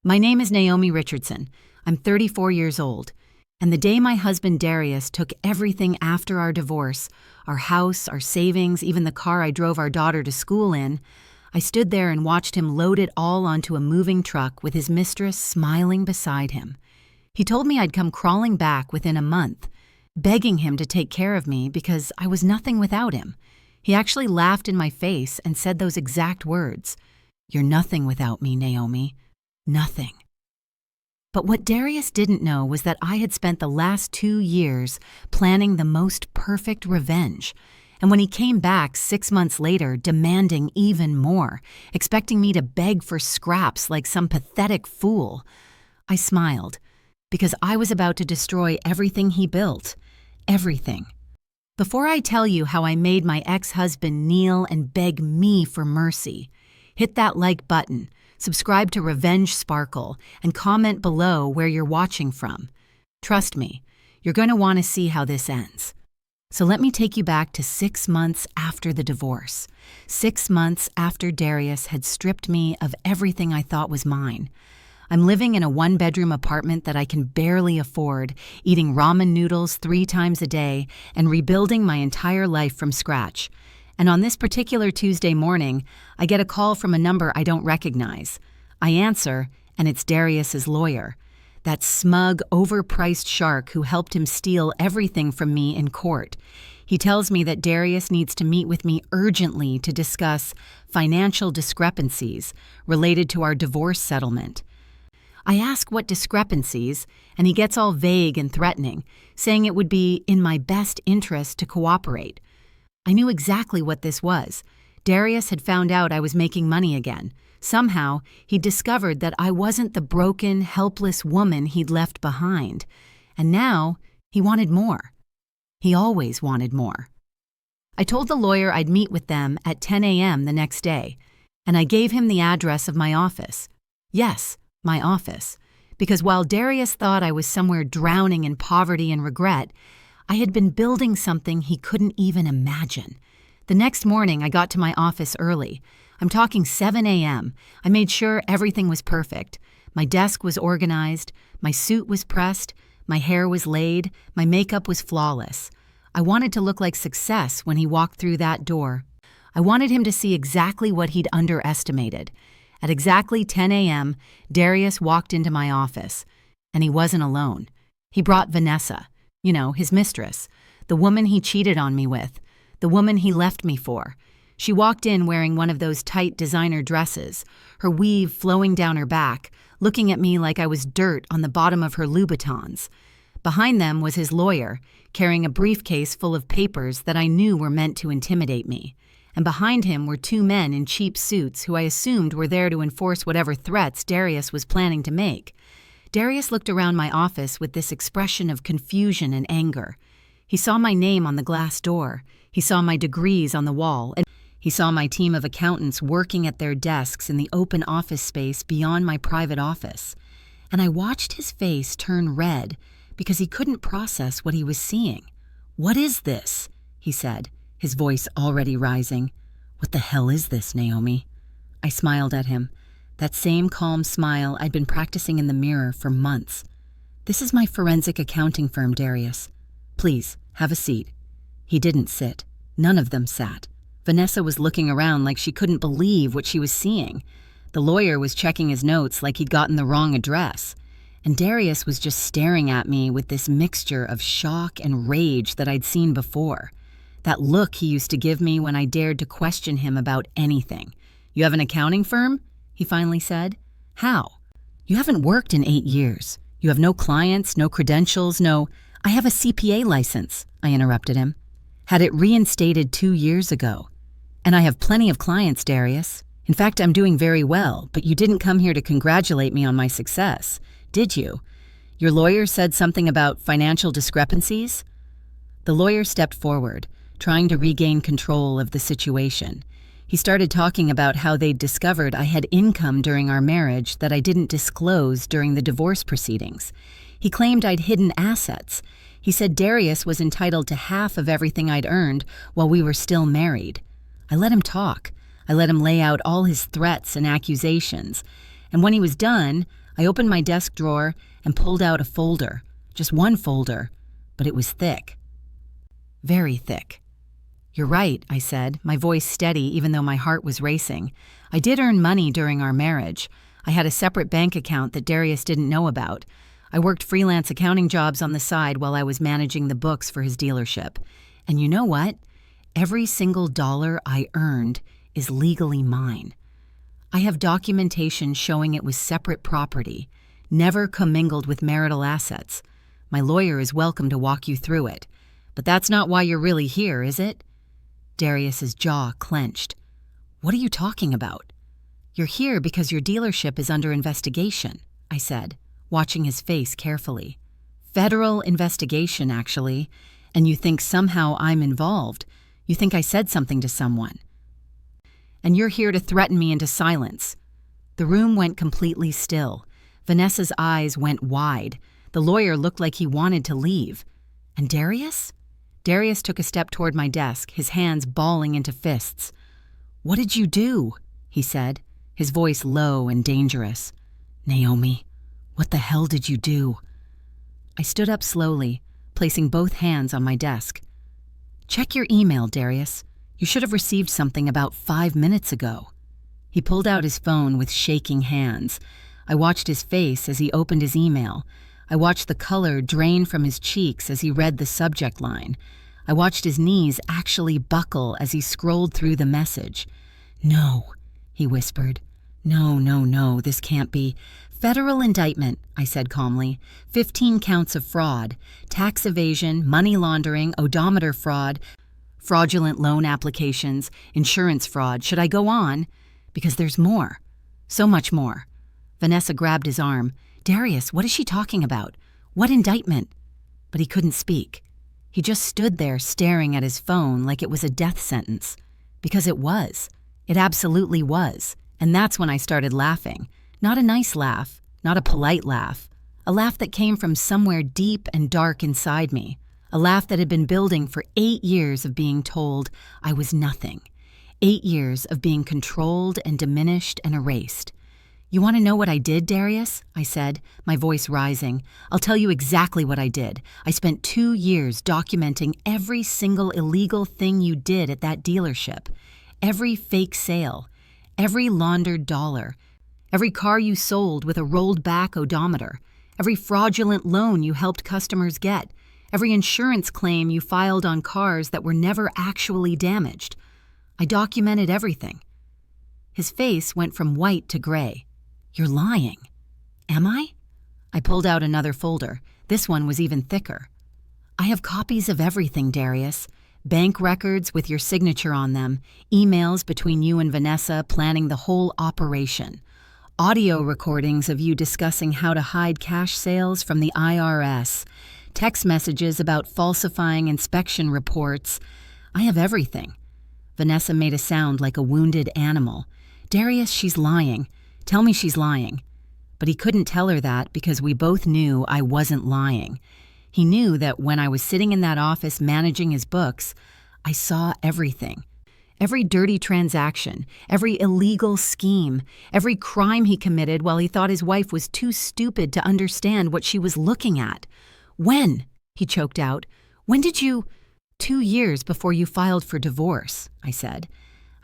My name is Naomi Richardson. I'm 34 years old. And the day my husband Darius took everything after our divorce, our house, our savings, even the car I drove our daughter to school in, I stood there and watched him load it all onto a moving truck with his mistress smiling beside him. He told me I'd come crawling back within a month, begging him to take care of me because I was nothing without him. He actually laughed in my face and said those exact words. "You're nothing without me, Naomi. Nothing." But what Darius didn't know was that I had spent the last 2 years planning the most perfect revenge. And when he came back 6 months later, demanding even more, expecting me to beg for scraps like some pathetic fool, I smiled, because I was about to destroy everything he built. Everything. Before I tell you how I made my ex-husband kneel and beg me for mercy, hit that like button, subscribe to Revenge Sparkle, and comment below where you're watching from. Trust me, you're going to want to see how this ends. So let me take you back to 6 months after the divorce. 6 months after Darius had stripped me of everything I thought was mine. I'm living in a 1-bedroom apartment that I can barely afford, eating ramen noodles 3 times a day, and rebuilding my entire life from scratch. And on this particular Tuesday morning, I get a call from a number I don't recognize. I answer, and it's Darius's lawyer, that smug, overpriced shark who helped him steal everything from me in court. He tells me that Darius needs to meet with me urgently to discuss financial discrepancies related to our divorce settlement. I ask what discrepancies, and he gets all vague and threatening, saying it would be in my best interest to cooperate. I knew exactly what this was. Darius had found out I was making money again. Somehow, he discovered that I wasn't the broken, helpless woman he'd left behind. And now, he wanted more. He always wanted more. I told the lawyer I'd meet with them at 10 a.m. the next day, and I gave him the address of my office. Yes, my office. Because while Darius thought I was somewhere drowning in poverty and regret, I had been building something he couldn't even imagine. The next morning, I got to my office early. I'm talking 7 a.m. I made sure everything was perfect. My desk was organized, my suit was pressed, my hair was laid, my makeup was flawless. I wanted to look like success when he walked through that door. I wanted him to see exactly what he'd underestimated. At exactly 10 a.m., Darius walked into my office. And he wasn't alone. He brought Vanessa. You know, his mistress, the woman he cheated on me with, the woman he left me for. She walked in wearing one of those tight designer dresses, her weave flowing down her back, looking at me like I was dirt on the bottom of her Louboutins. Behind them was his lawyer, carrying a briefcase full of papers that I knew were meant to intimidate me. And behind him were 2 men in cheap suits who I assumed were there to enforce whatever threats Darius was planning to make. Darius looked around my office with this expression of confusion and anger. He saw my name on the glass door. He saw my degrees on the wall. And he saw my team of accountants working at their desks in the open office space beyond my private office. And I watched his face turn red because he couldn't process what he was seeing. "What is this?" he said, his voice already rising. "What the hell is this, Naomi?" I smiled at him. That same calm smile I'd been practicing in the mirror for months. "This is my forensic accounting firm, Darius. Please, have a seat." He didn't sit. None of them sat. Vanessa was looking around like she couldn't believe what she was seeing. The lawyer was checking his notes like he'd gotten the wrong address. And Darius was just staring at me with this mixture of shock and rage that I'd seen before. That look he used to give me when I dared to question him about anything. "You have an accounting firm?" he finally said. "How? You haven't worked in 8 years. You have no clients, no credentials, no—" "I have a CPA license," I interrupted him. "Had it reinstated 2 years ago. And I have plenty of clients, Darius. In fact, I'm doing very well, but you didn't come here to congratulate me on my success, did you? Your lawyer said something about financial discrepancies?" The lawyer stepped forward, trying to regain control of the situation. He started talking about how they'd discovered I had income during our marriage that I didn't disclose during the divorce proceedings. He claimed I'd hidden assets. He said Darius was entitled to half of everything I'd earned while we were still married. I let him talk. I let him lay out all his threats and accusations. And when he was done, I opened my desk drawer and pulled out a folder. Just one folder, but it was thick. Very thick. "You're right," I said, my voice steady even though my heart was racing. "I did earn money during our marriage. I had a separate bank account that Darius didn't know about. I worked freelance accounting jobs on the side while I was managing the books for his dealership. And you know what? Every single dollar I earned is legally mine. I have documentation showing it was separate property, never commingled with marital assets. My lawyer is welcome to walk you through it. But that's not why you're really here, is it?" Darius's jaw clenched. "What are you talking about?" "You're here because your dealership is under investigation," I said, watching his face carefully. "Federal investigation, actually. And you think somehow I'm involved. You think I said something to someone. And you're here to threaten me into silence." The room went completely still. Vanessa's eyes went wide. The lawyer looked like he wanted to leave. And Darius? Darius took a step toward my desk, his hands balling into fists. "What did you do?" he said, his voice low and dangerous. "Naomi, what the hell did you do?" I stood up slowly, placing both hands on my desk. "Check your email, Darius. You should have received something about 5 minutes ago." He pulled out his phone with shaking hands. I watched his face as he opened his email. I watched the color drain from his cheeks as he read the subject line. I watched his knees actually buckle as he scrolled through the message. "No," he whispered. No, this can't be." "Federal indictment," I said calmly. 15 counts of fraud, tax evasion, money laundering, odometer fraud, fraudulent loan applications, insurance fraud. Should I go on? Because there's more. So much more." Vanessa grabbed his arm. "Darius, what is she talking about? What indictment?" But he couldn't speak. He just stood there staring at his phone like it was a death sentence. Because it was. It absolutely was. And that's when I started laughing. Not a nice laugh, not a polite laugh. A laugh that came from somewhere deep and dark inside me. A laugh that had been building for 8 years of being told I was nothing. 8 years of being controlled and diminished and erased. "You want to know what I did, Darius?" I said, my voice rising. "I'll tell you exactly what I did. I spent 2 years documenting every single illegal thing you did at that dealership. Every fake sale. Every laundered dollar. Every car you sold with a rolled-back odometer. Every fraudulent loan you helped customers get. Every insurance claim you filed on cars that were never actually damaged. I documented everything." His face went from white to gray. "You're lying." "Am I?" I pulled out another folder. This one was even thicker. "I have copies of everything, Darius. Bank records with your signature on them, emails between you and Vanessa planning the whole operation, audio recordings of you discussing how to hide cash sales from the IRS, text messages about falsifying inspection reports. I have everything." Vanessa made a sound like a wounded animal. "Darius, she's lying. Tell me she's lying." But he couldn't tell her that because we both knew I wasn't lying. He knew that when I was sitting in that office managing his books, I saw everything. Every dirty transaction, every illegal scheme, every crime he committed while he thought his wife was too stupid to understand what she was looking at. "When?" he choked out. "When did you—" 2 years before you filed for divorce," I said.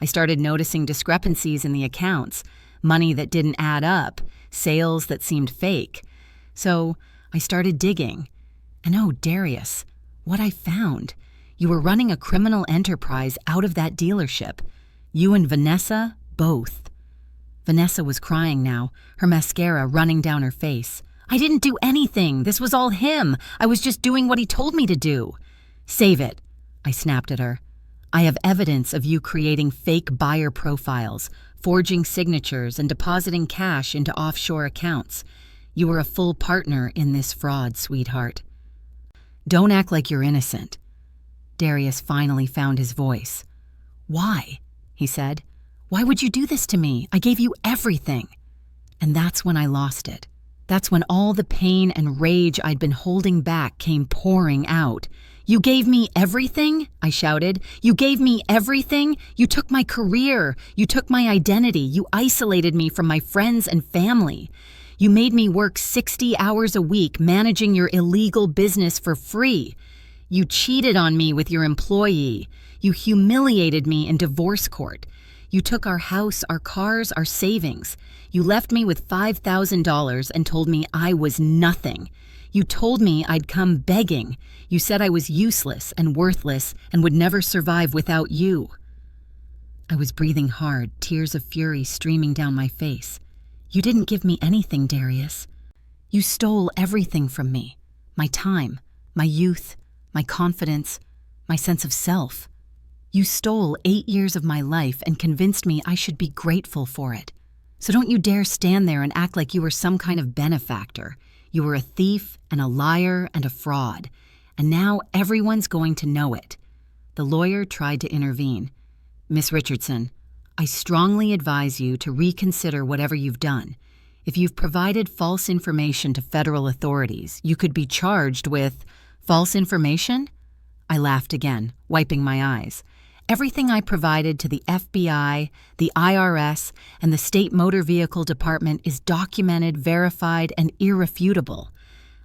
I started noticing discrepancies in the accounts, money that didn't add up, sales that seemed fake. So I started digging. And oh, Darius, what I found. You were running a criminal enterprise out of that dealership. You and Vanessa, both. Vanessa was crying now, her mascara running down her face. "I didn't do anything. This was all him. I was just doing what he told me to do." "Save it," I snapped at her. "I have evidence of you creating fake buyer profiles, forging signatures, and depositing cash into offshore accounts. You were a full partner in this fraud, sweetheart." "Don't act like you're innocent." Darius finally found his voice. "Why?" he said. "Why would you do this to me? I gave you everything." And that's when I lost it. That's when all the pain and rage I'd been holding back came pouring out. "You gave me everything?" I shouted. "You gave me everything? You took my career. You took my identity. You isolated me from my friends and family. You made me work 60 hours a week managing your illegal business for free. You cheated on me with your employee. You humiliated me in divorce court. You took our house, our cars, our savings. You left me with $5,000 and told me I was nothing. You told me I'd come begging. You said I was useless and worthless and would never survive without you. I was breathing hard, tears of fury streaming down my face. You didn't give me anything, Darius. You stole everything from me. My time, my youth, my confidence, my sense of self. You stole 8 years of my life and convinced me I should be grateful for it. So don't you dare stand there and act like you were some kind of benefactor. You were a thief and a liar and a fraud. And now everyone's going to know it. The lawyer tried to intervene. Miss Richardson, I strongly advise you to reconsider whatever you've done. If you've provided false information to federal authorities, you could be charged with false information? I laughed again, wiping my eyes. Everything I provided to the FBI, the IRS, and the State Motor Vehicle Department is documented, verified, and irrefutable.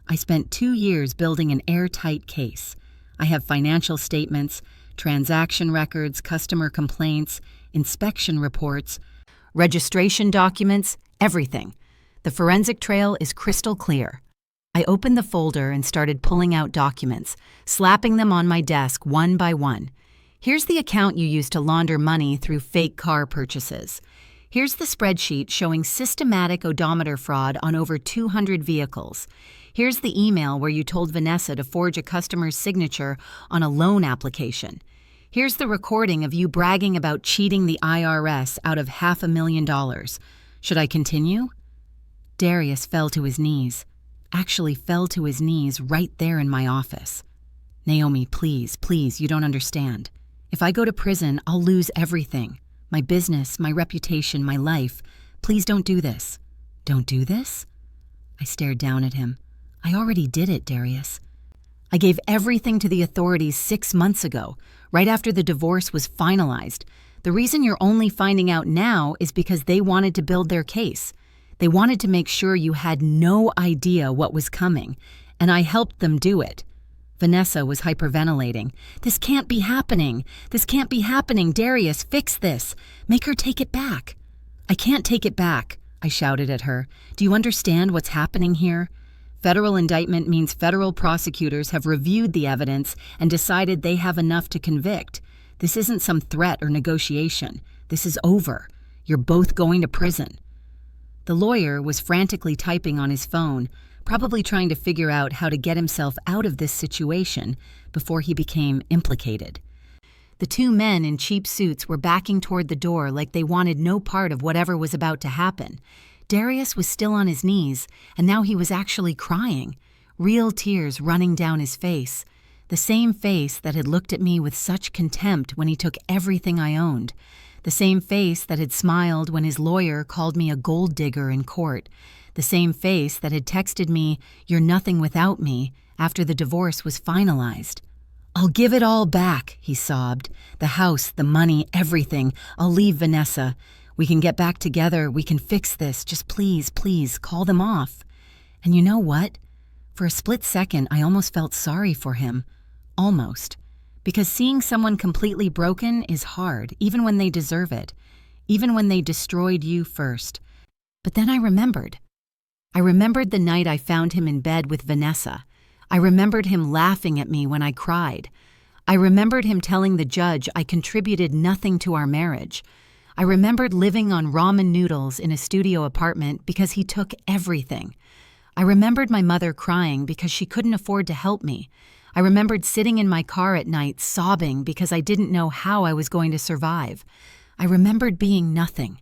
I spent 2 years building an airtight case. I have financial statements, transaction records, customer complaints, inspection reports, registration documents, everything. The forensic trail is crystal clear. I opened the folder and started pulling out documents, slapping them on my desk one by one. Here's the account you used to launder money through fake car purchases. Here's the spreadsheet showing systematic odometer fraud on over 200 vehicles. Here's the email where you told Vanessa to forge a customer's signature on a loan application. Here's the recording of you bragging about cheating the IRS out of $500,000. Should I continue? Darius fell to his knees. Actually fell to his knees right there in my office. Naomi, please, you don't understand. If I go to prison, I'll lose everything. My business, my reputation, my life. Please don't do this. Don't do this? I stared down at him. I already did it, Darius. I gave everything to the authorities 6 months ago, right after the divorce was finalized. The reason you're only finding out now is because they wanted to build their case. They wanted to make sure you had no idea what was coming, and I helped them do it. Vanessa was hyperventilating. This can't be happening. This can't be happening. Darius, fix this. Make her take it back. I can't take it back, I shouted at her. Do you understand what's happening here? Federal indictment means federal prosecutors have reviewed the evidence and decided they have enough to convict. This isn't some threat or negotiation. This is over. You're both going to prison. The lawyer was frantically typing on his phone, probably trying to figure out how to get himself out of this situation before he became implicated. The 2 men in cheap suits were backing toward the door like they wanted no part of whatever was about to happen. Darius was still on his knees, and now he was actually crying, real tears running down his face, the same face that had looked at me with such contempt when he took everything I owned, the same face that had smiled when his lawyer called me a gold digger in court, the same face that had texted me, "You're nothing without me," after the divorce was finalized. "I'll give it all back," he sobbed. "The house, the money, everything. I'll leave Vanessa. We can get back together. We can fix this. Just please, call them off." And you know what? For a split second, I almost felt sorry for him. Almost. Because seeing someone completely broken is hard, even when they deserve it. Even when they destroyed you first. But then I remembered. I remembered the night I found him in bed with Vanessa. I remembered him laughing at me when I cried. I remembered him telling the judge I contributed nothing to our marriage. I remembered living on ramen noodles in a studio apartment because he took everything. I remembered my mother crying because she couldn't afford to help me. I remembered sitting in my car at night sobbing because I didn't know how I was going to survive. I remembered being nothing.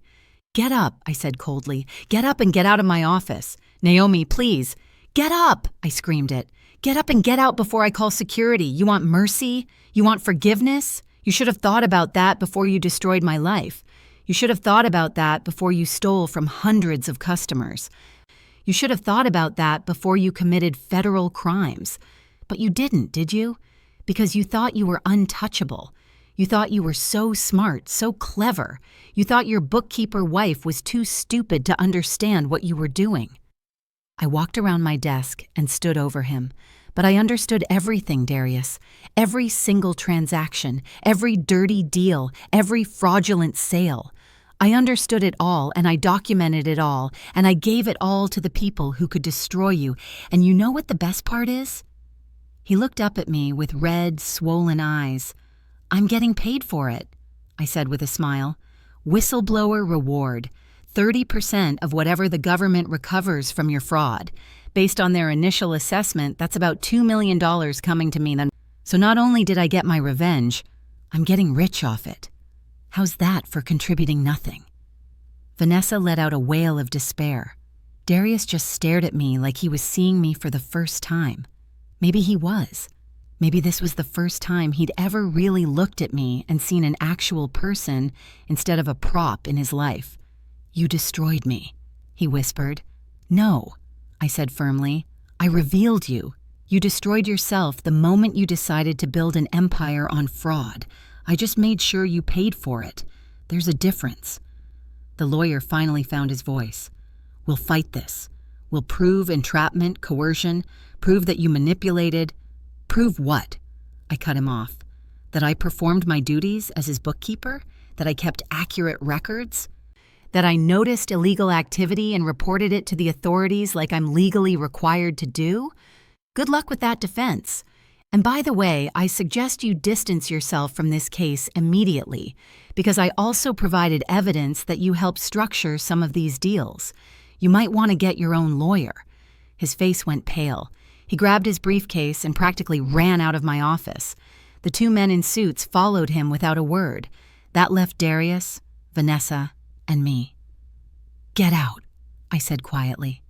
"Get up," I said coldly. "Get up and get out of my office. Naomi, please." "Get up," I screamed it. "Get up and get out before I call security. You want mercy? You want forgiveness? You should have thought about that before you destroyed my life. You should have thought about that before you stole from hundreds of customers. You should have thought about that before you committed federal crimes. But you didn't, did you? Because you thought you were untouchable. You thought you were so smart, so clever. You thought your bookkeeper wife was too stupid to understand what you were doing. I walked around my desk and stood over him. But I understood everything, Darius. Every single transaction, every dirty deal, every fraudulent sale. I understood it all, and I documented it all, and I gave it all to the people who could destroy you. And you know what the best part is? He looked up at me with red, swollen eyes. I'm getting paid for it, I said with a smile. Whistleblower reward. 30% of whatever the government recovers from your fraud. Based on their initial assessment, that's about $2 million coming to me then. So not only did I get my revenge, I'm getting rich off it. How's that for contributing nothing? Vanessa let out a wail of despair. Darius just stared at me like he was seeing me for the first time. Maybe he was. Maybe this was the first time he'd ever really looked at me and seen an actual person instead of a prop in his life. You destroyed me, he whispered. No, I said firmly. I revealed you. You destroyed yourself the moment you decided to build an empire on fraud. I just made sure you paid for it. There's a difference. The lawyer finally found his voice. We'll fight this. We'll prove entrapment, coercion, prove that you manipulated. Prove what? I cut him off. That I performed my duties as his bookkeeper? That I kept accurate records? That I noticed illegal activity and reported it to the authorities like I'm legally required to do? Good luck with that defense. And by the way, I suggest you distance yourself from this case immediately, because I also provided evidence that you helped structure some of these deals. You might want to get your own lawyer. His face went pale. He grabbed his briefcase and practically ran out of my office. The two men in suits followed him without a word. That left Darius, Vanessa, and me. Get out, I said quietly.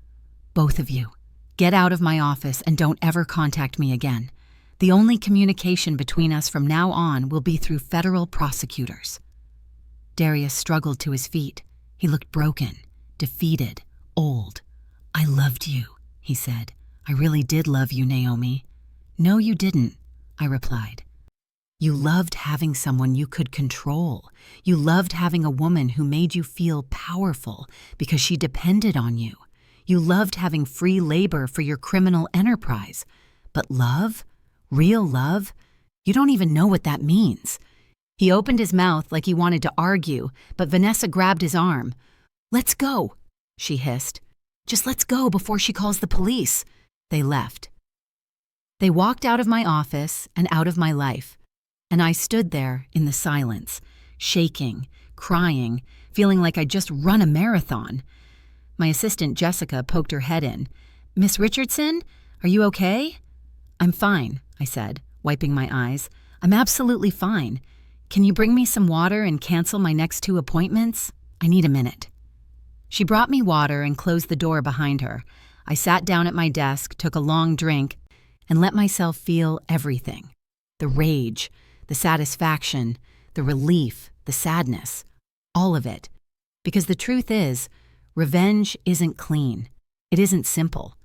Both of you. Get out of my office and don't ever contact me again. The only communication between us from now on will be through federal prosecutors. Darius struggled to his feet. He looked broken, defeated, old. I loved you, he said. I really did love you, Naomi. No, you didn't, I replied. You loved having someone you could control. You loved having a woman who made you feel powerful because she depended on you. You loved having free labor for your criminal enterprise. But love? Real love? You don't even know what that means. He opened his mouth like he wanted to argue, but Vanessa grabbed his arm. Let's go, she hissed. Just let's go before she calls the police. They left. They walked out of my office and out of my life. And I stood there in the silence, shaking, crying, feeling like I'd just run a marathon. My assistant, Jessica, poked her head in. Miss Richardson, are you okay? I'm fine, I said, wiping my eyes. I'm absolutely fine. Can you bring me some water and cancel my next 2 appointments? I need a minute. She brought me water and closed the door behind her. I sat down at my desk, took a long drink, and let myself feel everything. The rage, the satisfaction, the relief, the sadness, all of it. Because the truth is, revenge isn't clean. It isn't simple.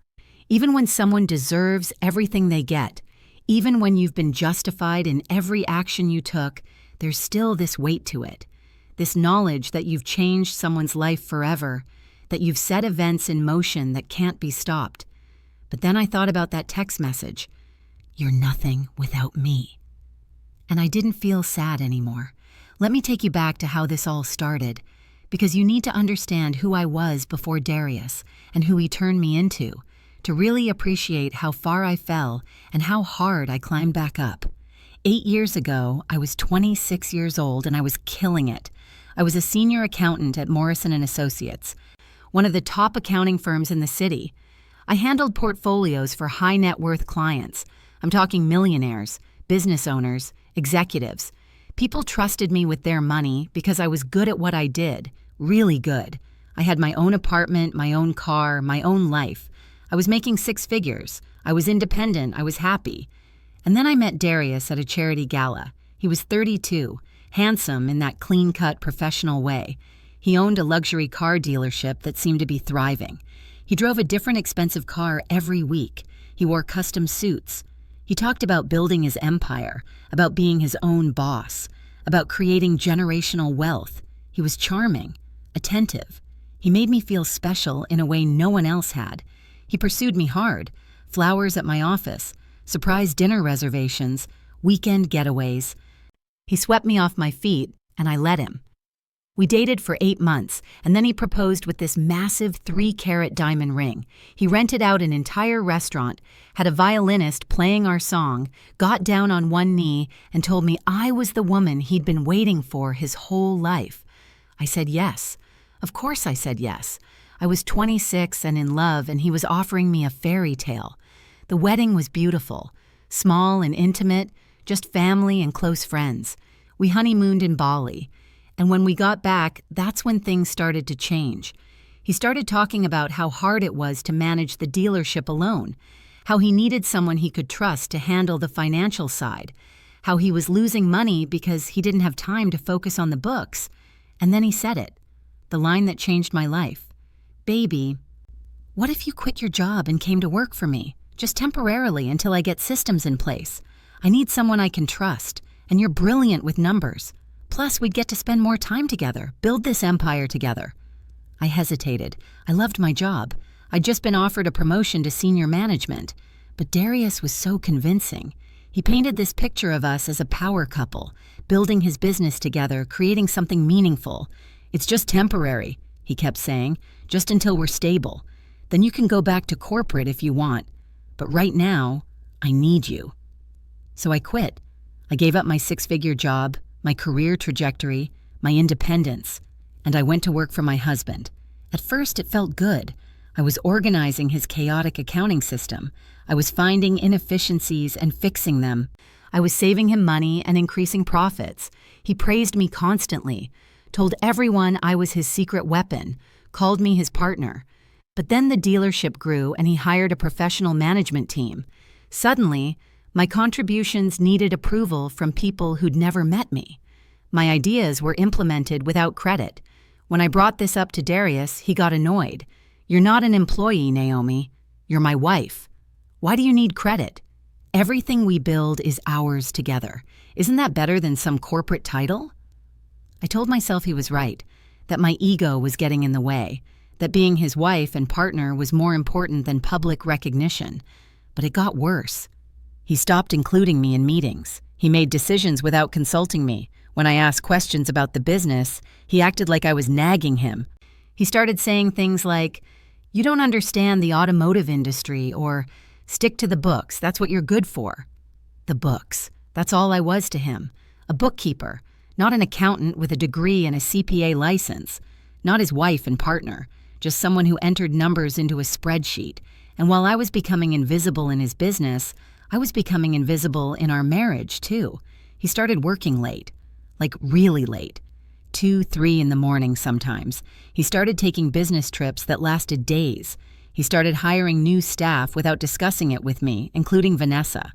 Even when someone deserves everything they get, even when you've been justified in every action you took, there's still this weight to it. This knowledge that you've changed someone's life forever, that you've set events in motion that can't be stopped. But then I thought about that text message. You're nothing without me. And I didn't feel sad anymore. Let me take you back to how this all started, because you need to understand who I was before Darius and who he turned me into, to really appreciate how far I fell and how hard I climbed back up. 8 years ago, I was 26 years old and I was killing it. I was a senior accountant at Morrison & Associates, one of the top accounting firms in the city. I handled portfolios for high net worth clients. I'm talking millionaires, business owners, executives. People trusted me with their money because I was good at what I did, really good. I had my own apartment, my own car, my own life. I was making 6 figures. I was independent. I was happy. And then I met Darius at a charity gala. He was 32, handsome in that clean-cut professional way. He owned a luxury car dealership that seemed to be thriving. He drove a different expensive car every week. He wore custom suits. He talked about building his empire, about being his own boss, about creating generational wealth. He was charming, attentive. He made me feel special in a way no one else had. He pursued me hard. Flowers at my office, surprise dinner reservations, weekend getaways. He swept me off my feet, and I let him. We dated for 8 months, and then he proposed with this massive 3-carat diamond ring. He rented out an entire restaurant, had a violinist playing our song, got down on one knee, and told me I was the woman he'd been waiting for his whole life. I said yes. Of course I said yes. I was 26 and in love, and he was offering me a fairy tale. The wedding was beautiful, small and intimate, just family and close friends. We honeymooned in Bali. And when we got back, that's when things started to change. He started talking about how hard it was to manage the dealership alone, how he needed someone he could trust to handle the financial side, how he was losing money because he didn't have time to focus on the books. And then he said it, the line that changed my life. "Baby, what if you quit your job and came to work for me, just temporarily until I get systems in place? I need someone I can trust, and you're brilliant with numbers. Plus, we'd get to spend more time together, build this empire together." I hesitated. I loved my job. I'd just been offered a promotion to senior management. But Darius was so convincing. He painted this picture of us as a power couple, building his business together, creating something meaningful. "It's just temporary," he kept saying, "just until we're stable. Then you can go back to corporate if you want. But right now, I need you." So I quit. I gave up my 6-figure job, my career trajectory, my independence, and I went to work for my husband. At first, it felt good. I was organizing his chaotic accounting system. I was finding inefficiencies and fixing them. I was saving him money and increasing profits. He praised me constantly, told everyone I was his secret weapon, called me his partner. But then the dealership grew and he hired a professional management team. Suddenly, my contributions needed approval from people who'd never met me. My ideas were implemented without credit. When I brought this up to Darius, he got annoyed. "You're not an employee, Naomi. You're my wife. Why do you need credit? Everything we build is ours together. Isn't that better than some corporate title?" I told myself he was right, that my ego was getting in the way, that being his wife and partner was more important than public recognition. But it got worse. He stopped including me in meetings. He made decisions without consulting me. When I asked questions about the business, he acted like I was nagging him. He started saying things like, "You don't understand the automotive industry," or "Stick to the books, that's what you're good for." The books. That's all I was to him. A bookkeeper, not an accountant with a degree and a CPA license. Not his wife and partner, just someone who entered numbers into a spreadsheet. And while I was becoming invisible in his business, I was becoming invisible in our marriage, too. He started working late, like really late, 2, 3 in the morning sometimes. He started taking business trips that lasted days. He started hiring new staff without discussing it with me, including Vanessa.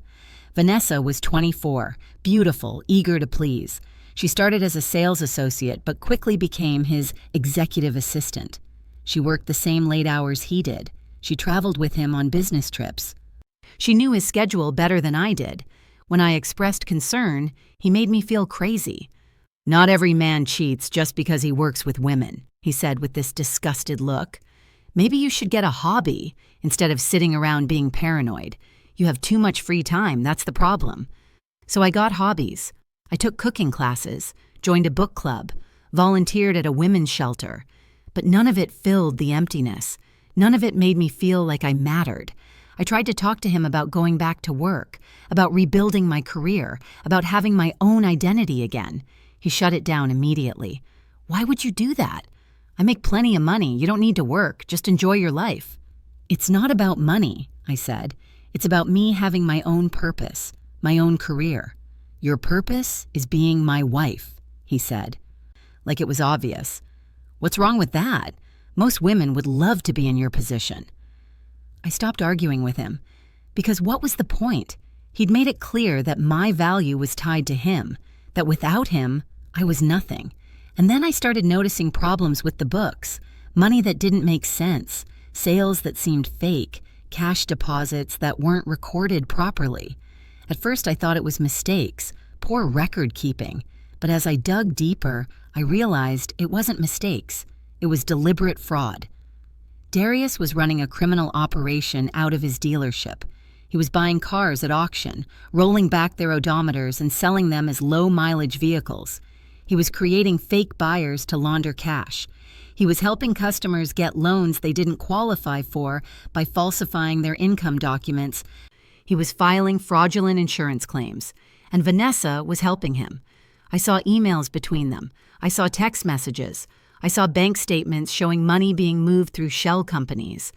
Vanessa was 24, beautiful, eager to please. She started as a sales associate but quickly became his executive assistant. She worked the same late hours he did. She traveled with him on business trips. She knew his schedule better than I did. When I expressed concern, he made me feel crazy. "Not every man cheats just because he works with women," he said with this disgusted look. "Maybe you should get a hobby instead of sitting around being paranoid. You have too much free time, that's the problem." So I got hobbies. I took cooking classes, joined a book club, volunteered at a women's shelter. But none of it filled the emptiness. None of it made me feel like I mattered. I tried to talk to him about going back to work, about rebuilding my career, about having my own identity again. He shut it down immediately. "Why would you do that? I make plenty of money. You don't need to work. Just enjoy your life." "It's not about money," I said. "It's about me having my own purpose, my own career." "Your purpose is being my wife," he said. Like it was obvious. "What's wrong with that? Most women would love to be in your position." I stopped arguing with him, because what was the point? He'd made it clear that my value was tied to him, that without him, I was nothing. And then I started noticing problems with the books, money that didn't make sense, sales that seemed fake, cash deposits that weren't recorded properly. At first I thought it was mistakes, poor record keeping, but as I dug deeper, I realized it wasn't mistakes, it was deliberate fraud. Darius was running a criminal operation out of his dealership. He was buying cars at auction, rolling back their odometers and selling them as low-mileage vehicles. He was creating fake buyers to launder cash. He was helping customers get loans they didn't qualify for by falsifying their income documents. He was filing fraudulent insurance claims, and Vanessa was helping him. I saw emails between them. I saw text messages. I saw bank statements showing money being moved through shell companies.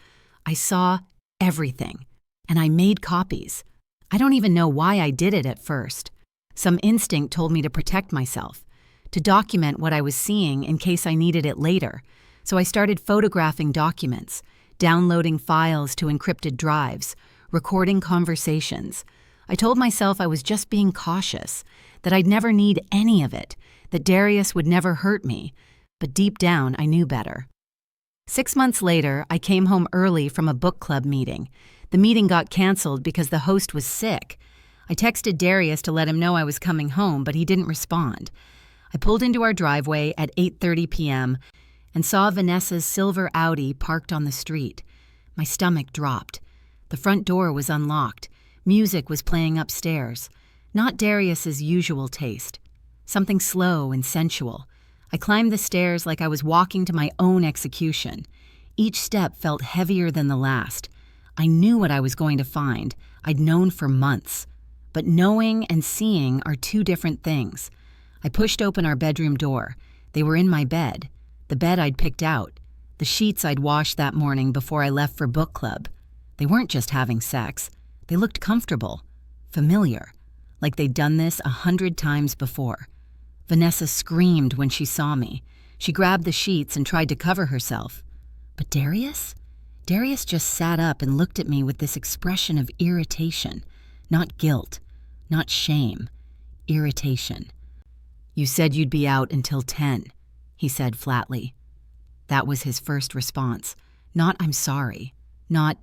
I saw everything, and I made copies. I don't even know why I did it at first. Some instinct told me to protect myself, to document what I was seeing in case I needed it later. So I started photographing documents, downloading files to encrypted drives, recording conversations. I told myself I was just being cautious, that I'd never need any of it, that Darius would never hurt me, but deep down I knew better. 6 months later, I came home early from a book club meeting. The meeting got canceled because the host was sick. I texted Darius to let him know I was coming home, but he didn't respond. I pulled into our driveway at 8:30 p.m. and saw Vanessa's silver Audi parked on the street. My stomach dropped. The front door was unlocked. Music was playing upstairs. Not Darius's usual taste. Something slow and sensual. I climbed the stairs like I was walking to my own execution. Each step felt heavier than the last. I knew what I was going to find. I'd known for months. But knowing and seeing are two different things. I pushed open our bedroom door. They were in my bed. The bed I'd picked out. The sheets I'd washed that morning before I left for book club. They weren't just having sex. They looked comfortable, familiar, like they'd done this 100 times before. Vanessa screamed when she saw me. She grabbed the sheets and tried to cover herself. But Darius? Darius just sat up and looked at me with this expression of irritation. Not guilt, not shame, irritation. "You said you'd be out until 10, he said flatly. That was his first response. Not "I'm sorry," not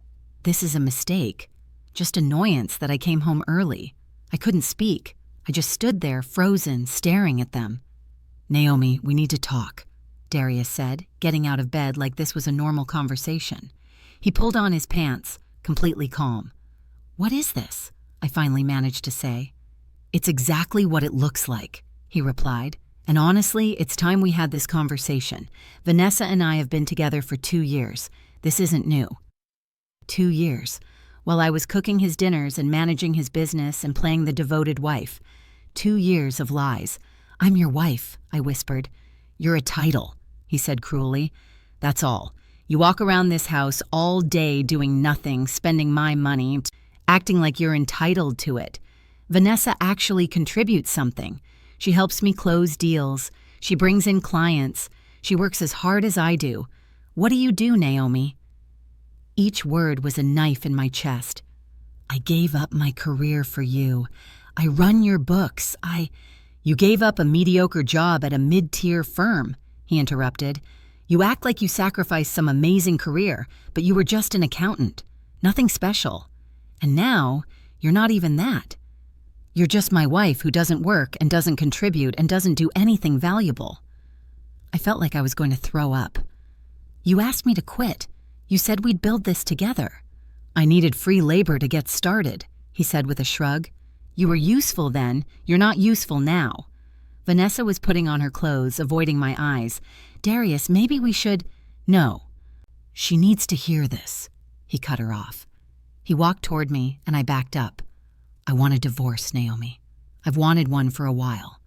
"this is a mistake," just annoyance that I came home early. I couldn't speak. I just stood there, frozen, staring at them. "Naomi, we need to talk," Darius said, getting out of bed like this was a normal conversation. He pulled on his pants, completely calm. "What is this?" I finally managed to say. "It's exactly what it looks like," he replied. "And honestly, it's time we had this conversation. Vanessa and I have been together for 2 years. This isn't new." 2 years. While I was cooking his dinners and managing his business and playing the devoted wife. 2 years of lies. "I'm your wife," I whispered. "You're a title," he said cruelly. "That's all. You walk around this house all day doing nothing, spending my money, acting like you're entitled to it. Vanessa actually contributes something. She helps me close deals. She brings in clients. She works as hard as I do. What do you do, Naomi?" Each word was a knife in my chest. "I gave up my career for you. I run your books. You gave up a mediocre job at a mid-tier firm," he interrupted. "You act like you sacrificed some amazing career, but you were just an accountant. Nothing special. And now, you're not even that. You're just my wife who doesn't work and doesn't contribute and doesn't do anything valuable." I felt like I was going to throw up. "You asked me to quit. You said we'd build this together." "I needed free labor to get started," he said with a shrug. "You were useful then. You're not useful now." Vanessa was putting on her clothes, avoiding my eyes. "Darius, maybe we should—" "No. She needs to hear this," he cut her off. He walked toward me, and I backed up. "I want a divorce, Naomi. I've wanted one for a while.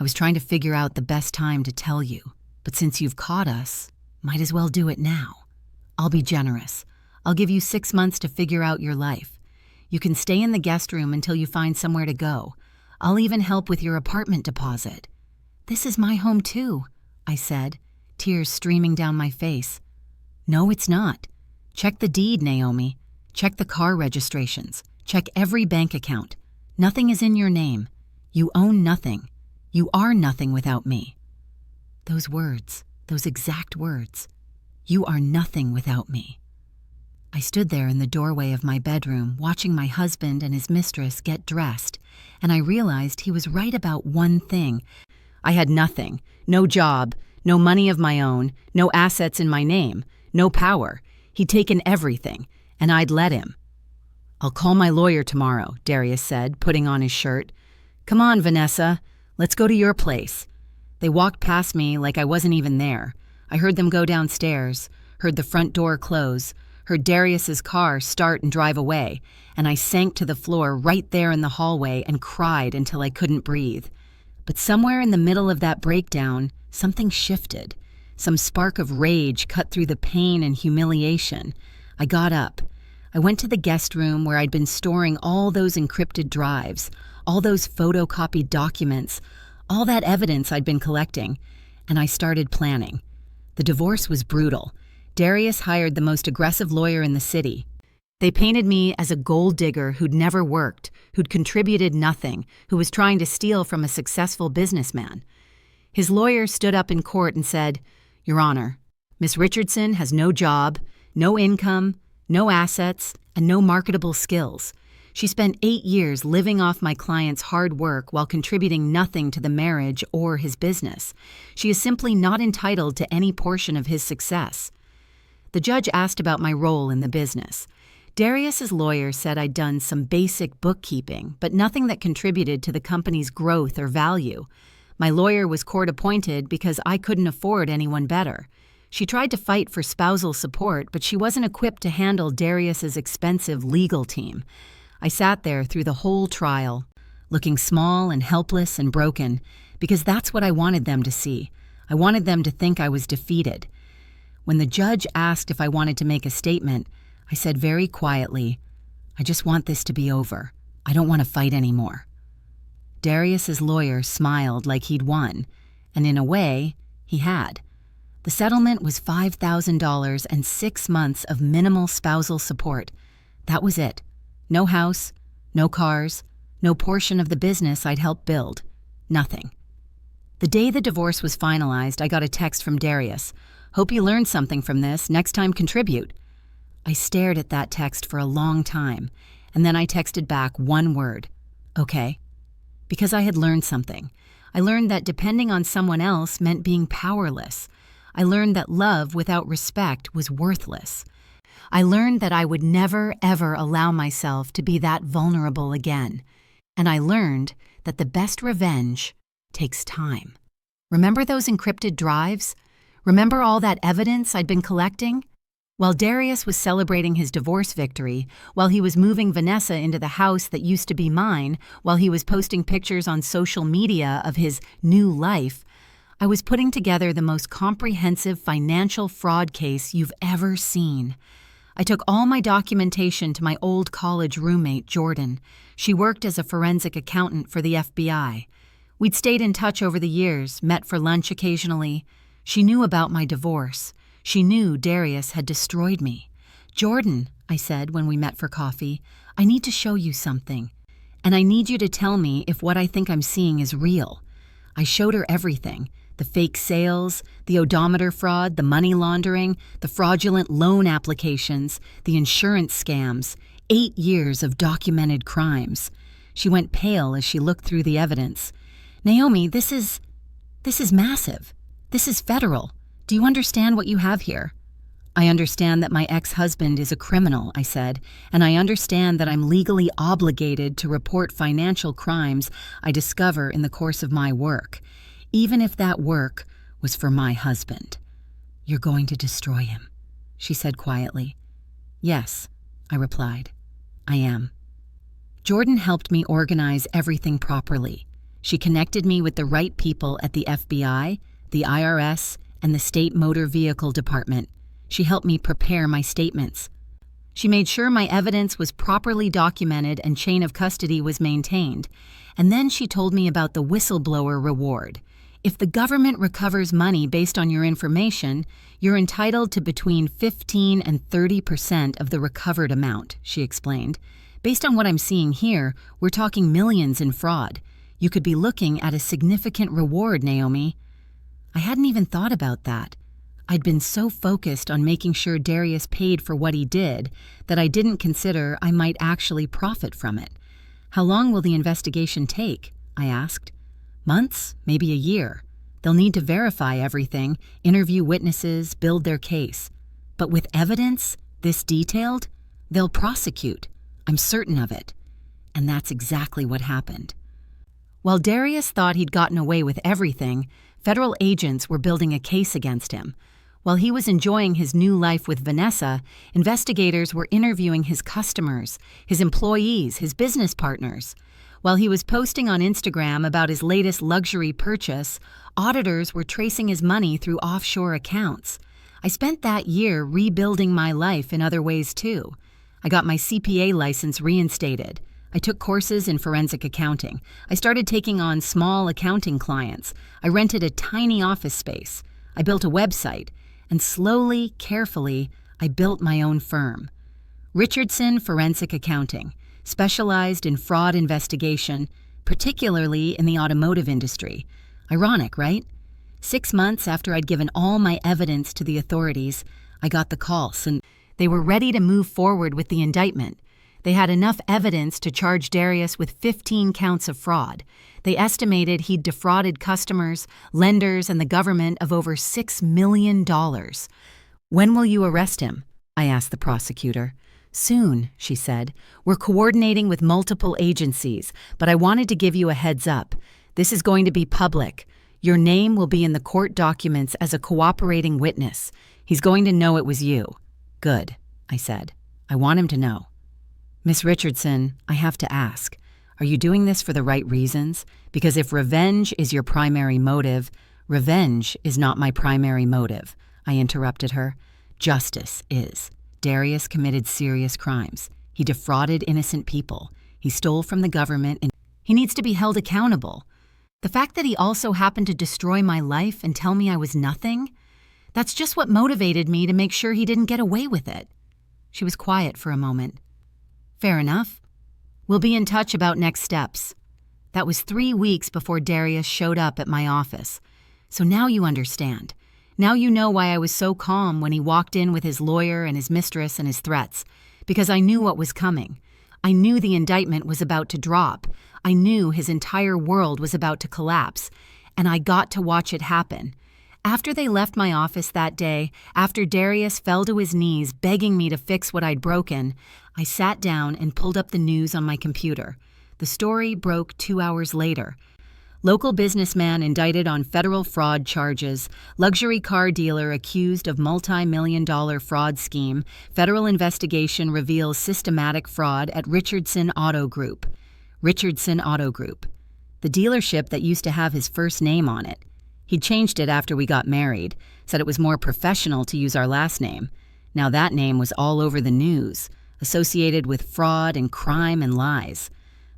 I was trying to figure out the best time to tell you, but since you've caught us, might as well do it now. I'll be generous. I'll give you 6 months to figure out your life. You can stay in the guest room until you find somewhere to go. I'll even help with your apartment deposit." "This is my home too," I said, tears streaming down my face. "No, it's not. Check the deed, Naomi. Check the car registrations. Check every bank account. Nothing is in your name. You own nothing. You are nothing without me." Those words, those exact words. "You are nothing without me." I stood there in the doorway of my bedroom, watching my husband and his mistress get dressed, and I realized he was right about one thing. I had nothing, no job, no money of my own, no assets in my name, no power. He'd taken everything, and I'd let him. "I'll call my lawyer tomorrow," Darius said, putting on his shirt. "Come on, Vanessa. Let's go to your place." They walked past me like I wasn't even there. I heard them go downstairs, heard the front door close, heard Darius's car start and drive away, and I sank to the floor right there in the hallway and cried until I couldn't breathe. But somewhere in the middle of that breakdown, something shifted. Some spark of rage cut through the pain and humiliation. I got up. I went to the guest room where I'd been storing all those encrypted drives, all those photocopied documents, all that evidence I'd been collecting, and I started planning. The divorce was brutal. Darius hired the most aggressive lawyer in the city. They painted me as a gold digger who'd never worked, who'd contributed nothing, who was trying to steal from a successful businessman. His lawyer stood up in court and said, "Your Honor, Miss Richardson has no job, no income, no assets, and no marketable skills. She spent 8 years living off my client's hard work while contributing nothing to the marriage or his business. She is simply not entitled to any portion of his success." The judge asked about my role in the business. Darius's lawyer said I'd done some basic bookkeeping, but nothing that contributed to the company's growth or value. My lawyer was court-appointed because I couldn't afford anyone better. She tried to fight for spousal support, but she wasn't equipped to handle Darius's expensive legal team. I sat there through the whole trial, looking small and helpless and broken, because that's what I wanted them to see. I wanted them to think I was defeated. When the judge asked if I wanted to make a statement, I said very quietly, "I just want this to be over. I don't want to fight anymore." Darius's lawyer smiled like he'd won, and in a way, he had. The settlement was $5,000 and 6 months of minimal spousal support. That was it. No house, no cars, no portion of the business I'd helped build. Nothing. The day the divorce was finalized, I got a text from Darius. "Hope you learned something from this. Next time, contribute." I stared at that text for a long time, and then I texted back one word, "Okay." Because I had learned something. I learned that depending on someone else meant being powerless. I learned that love without respect was worthless. I learned that I would never, ever allow myself to be that vulnerable again. And I learned that the best revenge takes time. Remember those encrypted drives? Remember all that evidence I'd been collecting? While Darius was celebrating his divorce victory, while he was moving Vanessa into the house that used to be mine, while he was posting pictures on social media of his new life, I was putting together the most comprehensive financial fraud case you've ever seen. I took all my documentation to my old college roommate, Jordan. She worked as a forensic accountant for the FBI. We'd stayed in touch over the years, met for lunch occasionally. She knew about my divorce. She knew Darius had destroyed me. "Jordan," I said when we met for coffee, "I need to show you something. And I need you to tell me if what I think I'm seeing is real." I showed her everything. The fake sales, the odometer fraud, the money laundering, the fraudulent loan applications, the insurance scams, 8 years of documented crimes. She went pale as she looked through the evidence. "Naomi, this is massive. This is federal. Do you understand what you have here?" "I understand that my ex-husband is a criminal," I said, "and I understand that I'm legally obligated to report financial crimes I discover in the course of my work, even if that work was for my husband." "You're going to destroy him," she said quietly. "Yes," I replied, "I am." Jordan helped me organize everything properly. She connected me with the right people at the FBI, the IRS, and the State Motor Vehicle Department. She helped me prepare my statements. She made sure my evidence was properly documented and chain of custody was maintained. And then she told me about the whistleblower reward. If the government recovers money based on your information, you're entitled to between 15 and 30% of the recovered amount, she explained. Based on what I'm seeing here, we're talking millions in fraud. You could be looking at a significant reward, Naomi. I hadn't even thought about that. I'd been so focused on making sure Darius paid for what he did that I didn't consider I might actually profit from it. "How long will the investigation take?" I asked. "Months, maybe a year. They'll need to verify everything, interview witnesses, build their case. But with evidence, This detailed? They'll prosecute. I'm certain of it. And that's exactly what happened. While Darius thought he'd gotten away with everything, federal agents were building a case against him. While he was enjoying his new life with Vanessa, investigators were interviewing his customers, his employees, his business partners. While he was posting on Instagram about his latest luxury purchase, auditors were tracing his money through offshore accounts. I spent that year rebuilding my life in other ways too. I got my CPA license reinstated. I took courses in forensic accounting. I started taking on small accounting clients. I rented a tiny office space. I built a website. And slowly, carefully, I built my own firm. Richardson Forensic Accounting, specialized in fraud investigation, particularly in the automotive industry. Ironic, right? 6 months after I'd given all my evidence to the authorities, I got the calls, and they were ready to move forward with the indictment. They had enough evidence to charge Darius with 15 counts of fraud. They estimated he'd defrauded customers, lenders, and the government of over $6 million. "When will you arrest him?" I asked the prosecutor. "Soon," she said. "We're coordinating with multiple agencies, but I wanted to give you a heads up. This is going to be public. Your name will be in the court documents as a cooperating witness. He's going to know it was you." "Good," I said. "I want him to know." "Miss Richardson, I have to ask, are you doing this for the right reasons? Because if revenge is your primary motive, revenge is not my primary motive," I interrupted her. "Justice is. Darius committed serious crimes. He defrauded innocent people. He stole from the government, and he needs to be held accountable. The fact that he also happened to destroy my life and tell me I was nothing, that's just what motivated me to make sure he didn't get away with it." She was quiet for a moment. "Fair enough. We'll be in touch about next steps." That was 3 weeks before Darius showed up at my office. So now you understand. Now you know why I was so calm when he walked in with his lawyer and his mistress and his threats. Because I knew what was coming. I knew the indictment was about to drop. I knew his entire world was about to collapse. And I got to watch it happen. After they left my office that day, after Darius fell to his knees begging me to fix what I'd broken, I sat down and pulled up the news on my computer. The story broke 2 hours later. Local businessman indicted on federal fraud charges. Luxury car dealer accused of multi-million-dollar fraud scheme. Federal investigation reveals systematic fraud at Richardson Auto Group. Richardson Auto Group. The dealership that used to have his first name on it. He'd changed it after we got married, said it was more professional to use our last name. Now that name was all over the news, associated with fraud and crime and lies.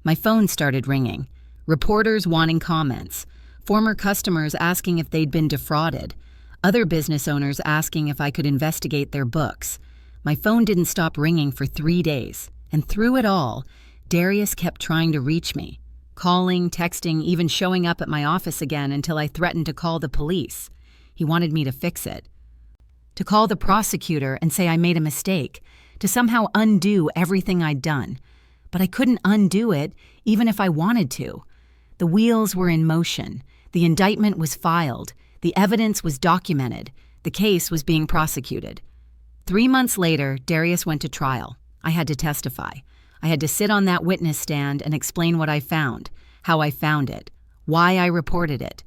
My phone started ringing. Reporters wanting comments. Former customers asking if they'd been defrauded. Other business owners asking if I could investigate their books. My phone didn't stop ringing for 3 days. And through it all, Darius kept trying to reach me. Calling, texting, even showing up at my office again until I threatened to call the police. He wanted me to fix it. To call the prosecutor and say I made a mistake. To somehow undo everything I'd done. But I couldn't undo it, even if I wanted to. The wheels were in motion. The indictment was filed. The evidence was documented. The case was being prosecuted. 3 months later, Darius went to trial. I had to testify. I had to sit on that witness stand and explain what I found, how I found it, why I reported it.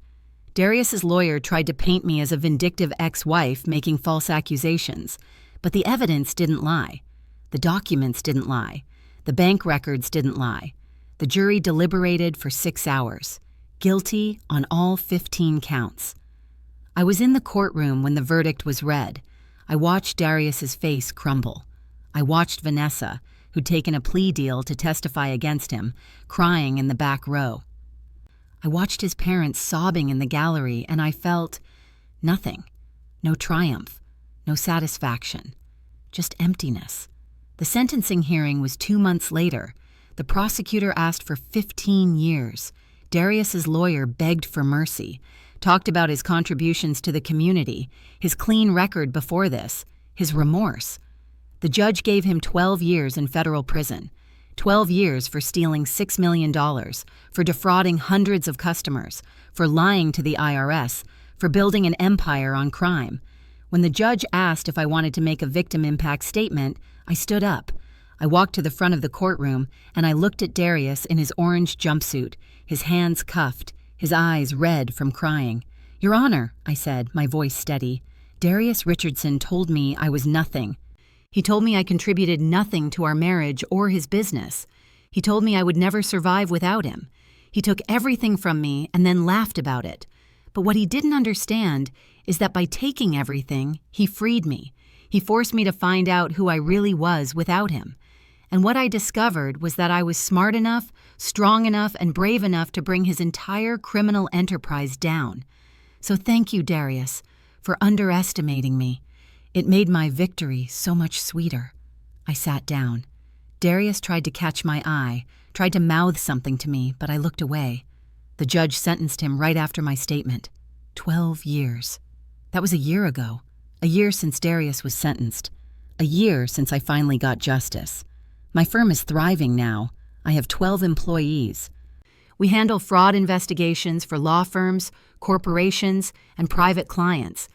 Darius's lawyer tried to paint me as a vindictive ex-wife making false accusations, but the evidence didn't lie. The documents didn't lie. The bank records didn't lie. The jury deliberated for 6 hours. Guilty on all 15 counts. I was in the courtroom when the verdict was read. I watched Darius's face crumble. I watched Vanessa, who'd taken a plea deal to testify against him, crying in the back row. I watched his parents sobbing in the gallery, and I felt nothing. No triumph. No satisfaction. Just emptiness. The sentencing hearing was 2 months later. The prosecutor asked for 15 years. Darius's lawyer begged for mercy, talked about his contributions to the community, his clean record before this, his remorse. The judge gave him 12 years in federal prison, 12 years for stealing $6 million, for defrauding hundreds of customers, for lying to the IRS, for building an empire on crime. When the judge asked if I wanted to make a victim impact statement, I stood up. I walked to the front of the courtroom, and I looked at Darius in his orange jumpsuit, his hands cuffed, his eyes red from crying. "Your Honor," I said, my voice steady, "Darius Richardson told me I was nothing. He told me I contributed nothing to our marriage or his business. He told me I would never survive without him. He took everything from me and then laughed about it. But what he didn't understand is that by taking everything, he freed me. He forced me to find out who I really was without him. And what I discovered was that I was smart enough, strong enough, and brave enough to bring his entire criminal enterprise down. So thank you, Darius, for underestimating me. It made my victory so much sweeter." I sat down. Darius tried to catch my eye, tried to mouth something to me, but I looked away. The judge sentenced him right after my statement. 12 years. That was a year ago. A year since Darius was sentenced. A year since I finally got justice. My firm is thriving now. I have 12 employees. We handle fraud investigations for law firms, corporations, and private clients.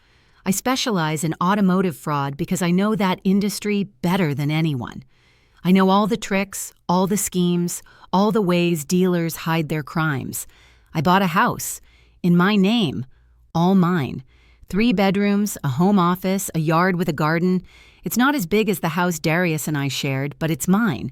I specialize in automotive fraud because I know that industry better than anyone. I know all the tricks, all the schemes, all the ways dealers hide their crimes. I bought a house. In my name. All mine. 3 bedrooms, a home office, a yard with a garden. It's not as big as the house Darius and I shared, but it's mine.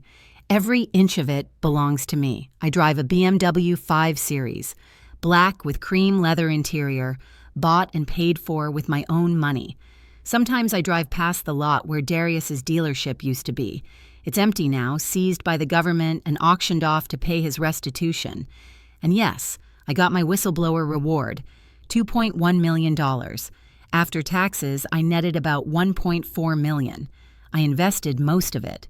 Every inch of it belongs to me. I drive a BMW 5 Series, black with cream leather interior, bought and paid for with my own money. Sometimes I drive past the lot where Darius's dealership used to be. It's empty now, seized by the government and auctioned off to pay his restitution. And yes, I got my whistleblower reward, $2.1 million. After taxes, I netted about $1.4 million. I invested most of it.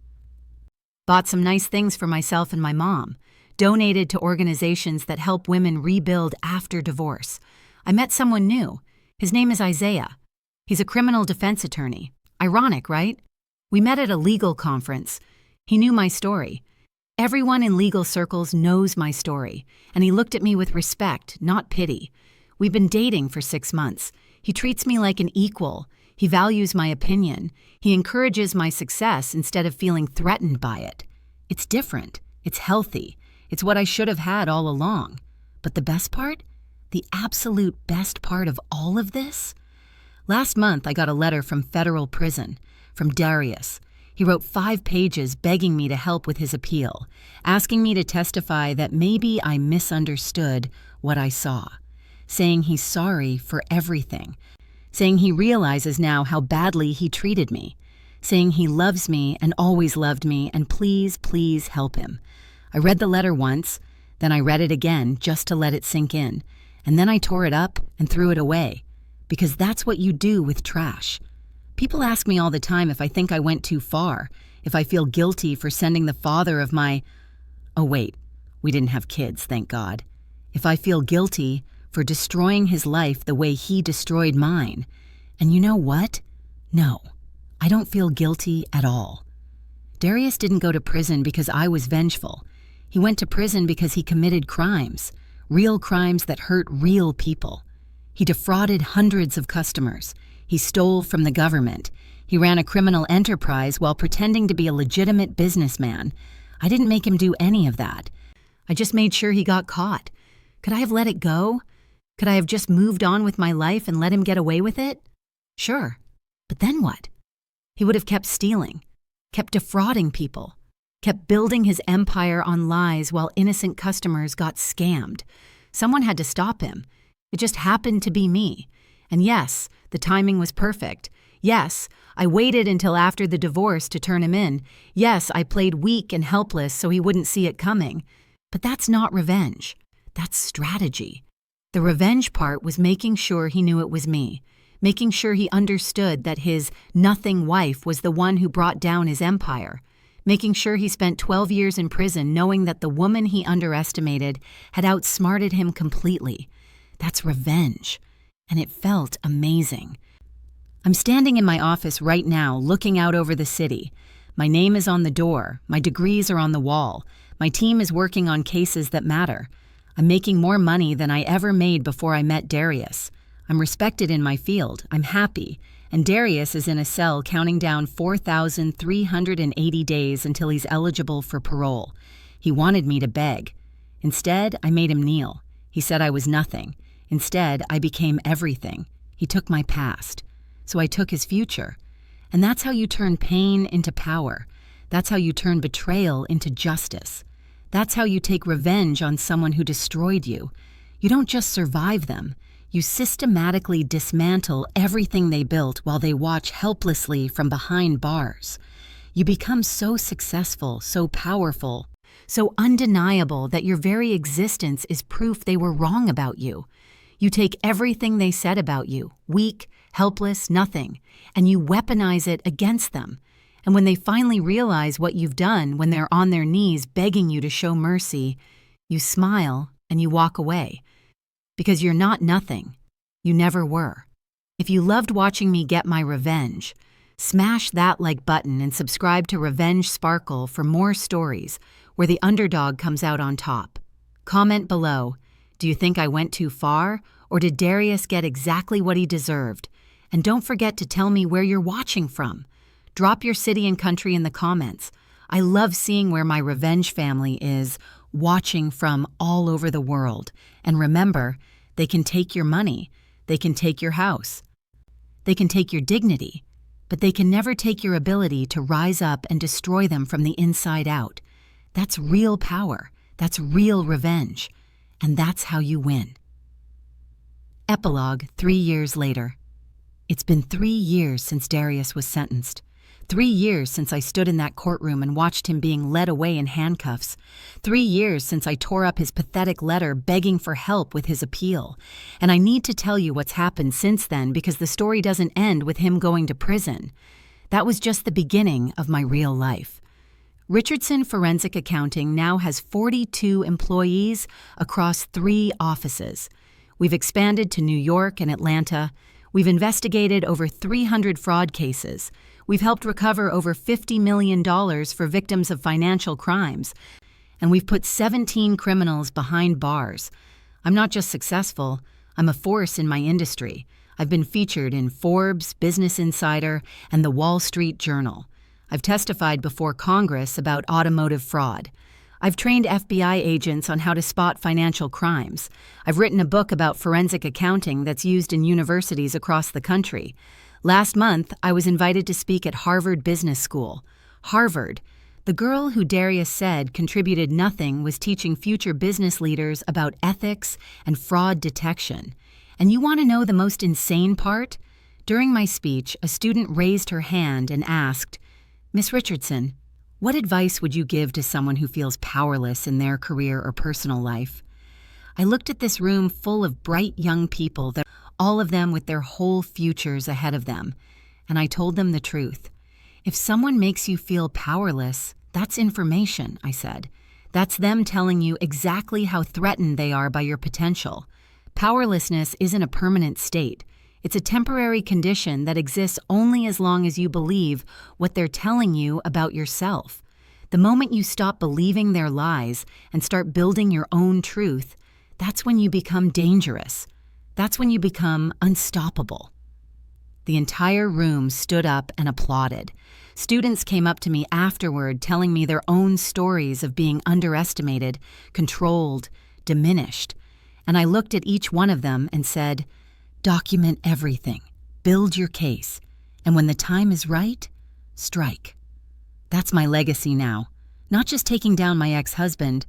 Bought some nice things for myself and my mom. Donated to organizations that help women rebuild after divorce. I met someone new. His name is Isaiah. He's a criminal defense attorney. Ironic, right? We met at a legal conference. He knew my story. Everyone in legal circles knows my story, and he looked at me with respect, not pity. We've been dating for 6 months. He treats me like an equal. He values my opinion. He encourages my success instead of feeling threatened by it. It's different. It's healthy. It's what I should have had all along. But the best part? The absolute best part of all of this? Last month, I got a letter from federal prison, from Darius. He wrote 5 pages begging me to help with his appeal, asking me to testify that maybe I misunderstood what I saw, saying he's sorry for everything, saying he realizes now how badly he treated me, saying he loves me and always loved me and please, please help him. I read the letter once, then I read it again just to let it sink in, and then I tore it up and threw it away, because that's what you do with trash. People ask me all the time if I think I went too far, if I feel guilty for sending the father of my... Oh wait, we didn't have kids, thank God. If I feel guilty for destroying his life the way he destroyed mine. And you know what? No, I don't feel guilty at all. Darius didn't go to prison because I was vengeful. He went to prison because he committed crimes, real crimes that hurt real people. He defrauded hundreds of customers. He stole from the government. He ran a criminal enterprise while pretending to be a legitimate businessman. I didn't make him do any of that. I just made sure he got caught. Could I have let it go? Could I have just moved on with my life and let him get away with it? Sure. But then what? He would have kept stealing, kept defrauding people, kept building his empire on lies while innocent customers got scammed. Someone had to stop him. It just happened to be me. And yes, the timing was perfect. Yes, I waited until after the divorce to turn him in. Yes, I played weak and helpless so he wouldn't see it coming. But that's not revenge. That's strategy. The revenge part was making sure he knew it was me, making sure he understood that his nothing wife was the one who brought down his empire, making sure he spent 12 years in prison knowing that the woman he underestimated had outsmarted him completely. That's revenge. And it felt amazing. I'm standing in my office right now, looking out over the city. My name is on the door. My degrees are on the wall. My team is working on cases that matter. I'm making more money than I ever made before I met Darius. I'm respected in my field. I'm happy. and Darius is in a cell counting down 4,380 days until he's eligible for parole. He wanted me to beg. Instead, I made him kneel. He said I was nothing. Instead, I became everything. He took my past. So I took his future. And that's how you turn pain into power. That's how you turn betrayal into justice. That's how you take revenge on someone who destroyed you. You don't just survive them. You systematically dismantle everything they built while they watch helplessly from behind bars. You become so successful, so powerful, so undeniable that your very existence is proof they were wrong about you. You take everything they said about you, weak, helpless, nothing, and you weaponize it against them. And when they finally realize what you've done, when they're on their knees begging you to show mercy, you smile and you walk away. Because you're not nothing. You never were. If you loved watching me get my revenge, smash that like button and subscribe to Revenge Sparkle for more stories where the underdog comes out on top. Comment below, do you think I went too far, or did Darius get exactly what he deserved? And don't forget to tell me where you're watching from. Drop your city and country in the comments. I love seeing where my revenge family is watching from all over the world. And remember, they can take your money, they can take your house, they can take your dignity, but they can never take your ability to rise up and destroy them from the inside out. That's real power, that's real revenge, and that's how you win. Epilogue 3 years later. It's been 3 years since Darius was sentenced. 3 years since I stood in that courtroom and watched him being led away in handcuffs. 3 years since I tore up his pathetic letter begging for help with his appeal. And I need to tell you what's happened since then because the story doesn't end with him going to prison. That was just the beginning of my real life. Richardson Forensic Accounting now has 42 employees across 3 offices. We've expanded to New York and Atlanta. We've investigated over 300 fraud cases. We've helped recover over $50 million for victims of financial crimes. And we've put 17 criminals behind bars. I'm not just successful, I'm a force in my industry. I've been featured in Forbes, Business Insider, and the Wall Street Journal. I've testified before Congress about automotive fraud. I've trained FBI agents on how to spot financial crimes. I've written a book about forensic accounting that's used in universities across the country. Last month, I was invited to speak at Harvard Business School. Harvard. The girl who Darius said contributed nothing was teaching future business leaders about ethics and fraud detection. And you want to know the most insane part? During my speech, a student raised her hand and asked, "Miss Richardson, what advice would you give to someone who feels powerless in their career or personal life?" I looked at this room full of bright young people, all of them with their whole futures ahead of them, and I told them the truth. If someone makes you feel powerless, that's information, I said. That's them telling you exactly how threatened they are by your potential. Powerlessness isn't a permanent state. It's a temporary condition that exists only as long as you believe what they're telling you about yourself. The moment you stop believing their lies and start building your own truth, that's when you become dangerous. That's when you become unstoppable. The entire room stood up and applauded. Students came up to me afterward telling me their own stories of being underestimated, controlled, diminished. And I looked at each one of them and said, "Document everything. Build your case. And when the time is right, strike." That's my legacy now. Not just taking down my ex-husband,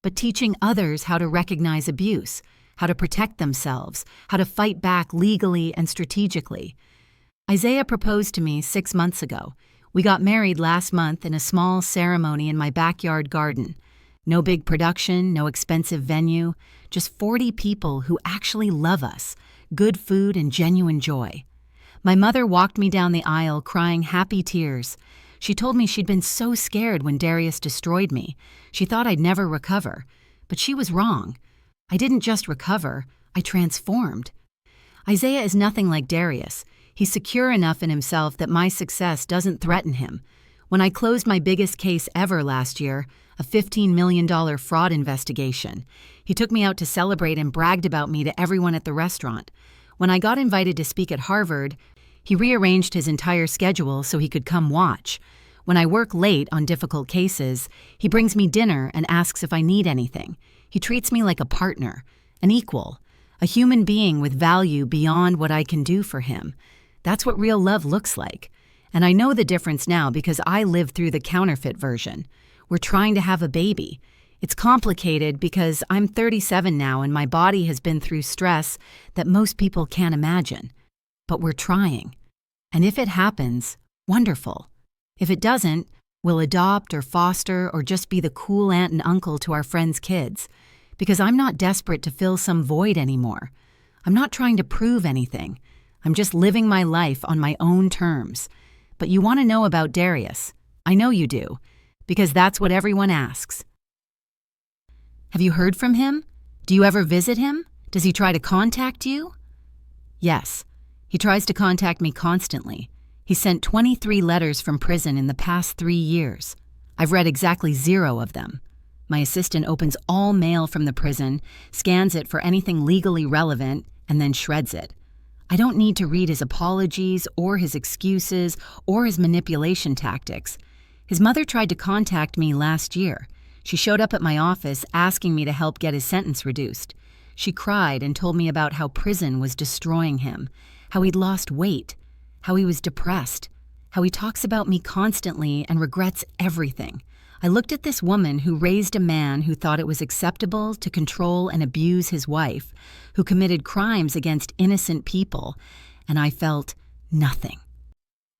but teaching others how to recognize abuse, how to protect themselves, how to fight back legally and strategically. Isaiah proposed to me 6 months ago. We got married last month in a small ceremony in my backyard garden. No big production, no expensive venue, just 40 people who actually love us, good food and genuine joy. My mother walked me down the aisle crying happy tears. She told me she'd been so scared when Darius destroyed me. She thought I'd never recover, but she was wrong. I didn't just recover, I transformed. Isaiah is nothing like Darius. He's secure enough in himself that my success doesn't threaten him. When I closed my biggest case ever last year, a $15 million fraud investigation, he took me out to celebrate and bragged about me to everyone at the restaurant. When I got invited to speak at Harvard, He rearranged his entire schedule so he could come watch. When I work late on difficult cases, he brings me dinner and asks if I need anything. He treats me like a partner, an equal, a human being with value beyond what I can do for him. That's what real love looks like. And I know the difference now because I lived through the counterfeit version. We're trying to have a baby. It's complicated because I'm 37 now and my body has been through stress that most people can't imagine. But we're trying. And if it happens, wonderful. If it doesn't, we'll adopt or foster or just be the cool aunt and uncle to our friends' kids. Because I'm not desperate to fill some void anymore. I'm not trying to prove anything. I'm just living my life on my own terms. But you want to know about Darius. I know you do. Because that's what everyone asks. Have you heard from him? Do you ever visit him? Does he try to contact you? Yes. He tries to contact me constantly. He sent 23 letters from prison in the past 3 years. I've read exactly 0 of them. My assistant opens all mail from the prison, scans it for anything legally relevant, and then shreds it. I don't need to read his apologies or his excuses or his manipulation tactics. His mother tried to contact me last year. She showed up at my office asking me to help get his sentence reduced. She cried and told me about how prison was destroying him, how he'd lost weight, how he was depressed, how he talks about me constantly and regrets everything. I looked at this woman who raised a man who thought it was acceptable to control and abuse his wife, who committed crimes against innocent people, and I felt nothing.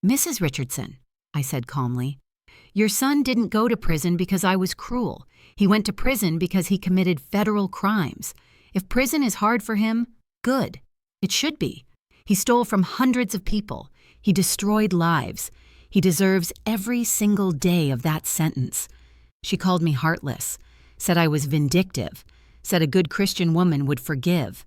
Mrs. Richardson, I said calmly, your son didn't go to prison because I was cruel. He went to prison because he committed federal crimes. If prison is hard for him, good. It should be. He stole from hundreds of people. He destroyed lives. He deserves every single day of that sentence. She called me heartless, said I was vindictive, said a good Christian woman would forgive.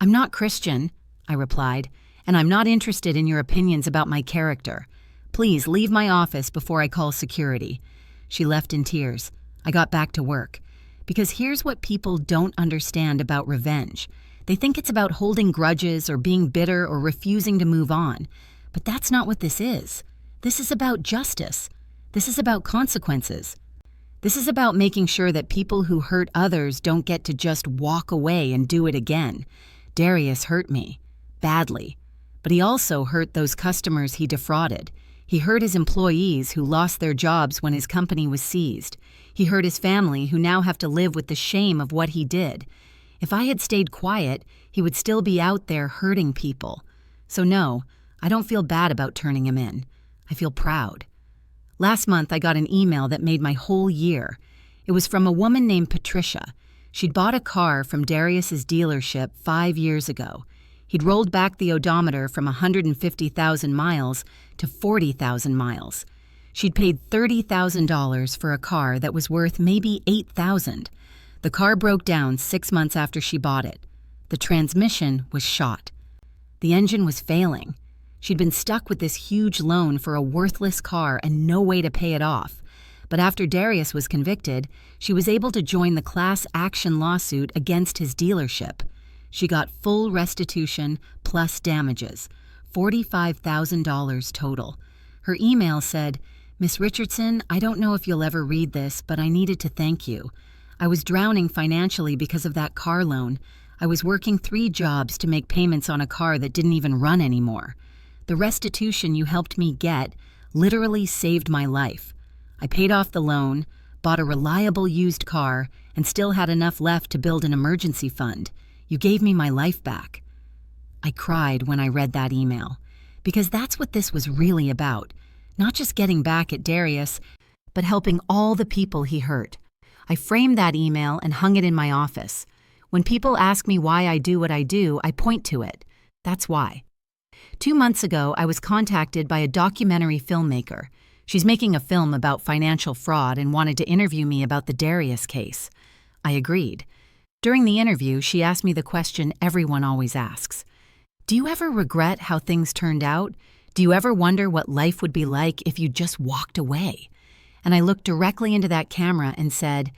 I'm not Christian, I replied, and I'm not interested in your opinions about my character. Please leave my office before I call security. She left in tears. I got back to work. Because here's what people don't understand about revenge. They think it's about holding grudges or being bitter or refusing to move on. But that's not what this is. This is about justice. This is about consequences. This is about making sure that people who hurt others don't get to just walk away and do it again. Darius hurt me. Badly. But he also hurt those customers he defrauded. He hurt his employees who lost their jobs when his company was seized. He hurt his family who now have to live with the shame of what he did. If I had stayed quiet, he would still be out there hurting people. So no, I don't feel bad about turning him in. I feel proud. Last month, I got an email that made my whole year. It was from a woman named Patricia. She'd bought a car from Darius's dealership 5 years ago. He'd rolled back the odometer from 150,000 miles to 40,000 miles. She'd paid $30,000 for a car that was worth maybe $8,000. The car broke down 6 months after she bought it. The transmission was shot. The engine was failing. She'd been stuck with this huge loan for a worthless car and no way to pay it off. But after Darius was convicted, she was able to join the class action lawsuit against his dealership. She got full restitution plus damages, $45,000 total. Her email said, Miss Richardson, I don't know if you'll ever read this, but I needed to thank you. I was drowning financially because of that car loan. I was working 3 jobs to make payments on a car that didn't even run anymore. The restitution you helped me get literally saved my life. I paid off the loan, bought a reliable used car, and still had enough left to build an emergency fund. You gave me my life back. I cried when I read that email, because that's what this was really about. Not just getting back at Darius, but helping all the people he hurt. I framed that email and hung it in my office. When people ask me why I do what I do, I point to it. That's why. 2 months ago, I was contacted by a documentary filmmaker. She's making a film about financial fraud and wanted to interview me about the Darius case. I agreed. During the interview, she asked me the question everyone always asks. Do you ever regret how things turned out? Do you ever wonder what life would be like if you just walked away? And I looked directly into that camera and said,